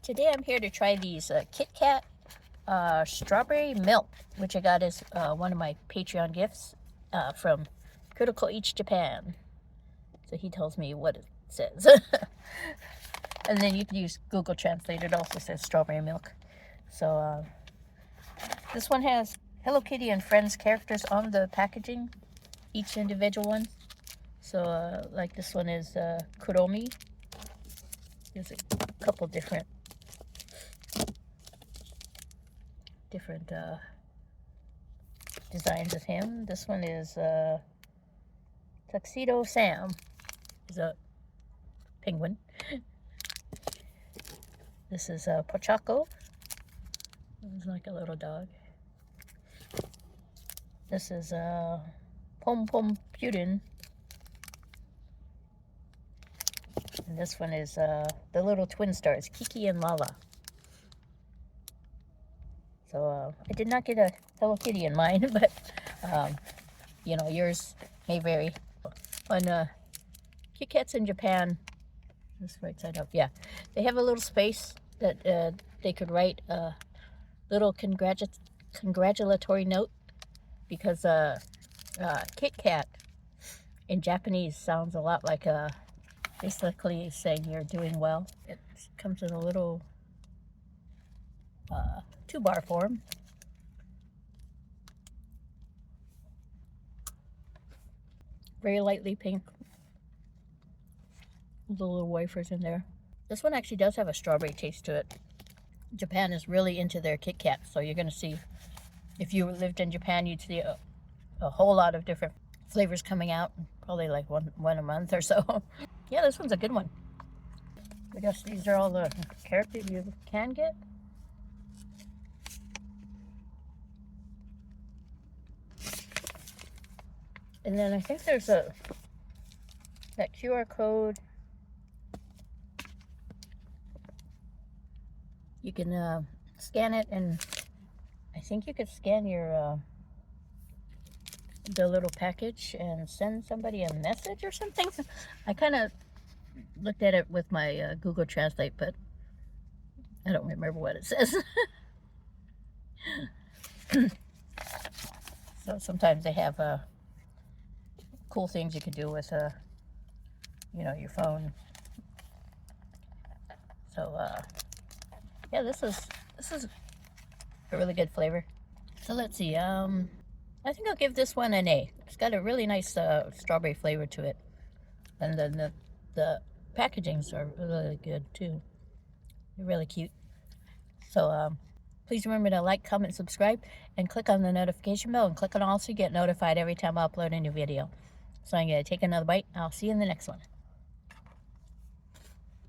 Today I'm here to try these KitKat Strawberry Milk, which I got as one of my Patreon gifts from Critical Eats Japan. So he tells me what it says. And then you can use Google Translate. It also says strawberry milk. So this one has Hello Kitty and Friends characters on the packaging, each individual one. So like this one is Kuromi. There's a couple different designs of him. This one is Tuxedo Sam. He's a penguin. This is Pochako. He's like a little dog. This is Pom Pom Putin. And this one is the little twin stars, Kiki and Lala. So I did not get a Hello Kitty in mine, but you know, yours may vary. On KitKats in Japan, this right side up, yeah, they have a little space that they could write a little congratulatory note, because KitKat in Japanese sounds a lot like basically saying you're doing well. It comes in a little 2-bar form. Very lightly pink. The little wafers in there. This one actually does have a strawberry taste to it. Japan is really into their KitKat, so you're going to see, if you lived in Japan, you'd see a whole lot of different flavors coming out, probably like one a month or so. Yeah, this one's a good one. I guess these are all the characters you can get. And then I think there's that QR code. You can scan it, and I think you could scan your the little package and send somebody a message or something. I kind of looked at it with my Google Translate, but I don't remember what it says. So sometimes they have cool things you can do with you know, your phone. So yeah, this is a really good flavor. So let's see, I think I'll give this one an A. It's got a really nice strawberry flavor to it, and then the packagings are really good too. They're really cute. So please remember to like, comment, subscribe, and click on the notification bell, and click on all so you get notified every time I upload a new video. So I'm going to take another bite. I'll see you in the next one.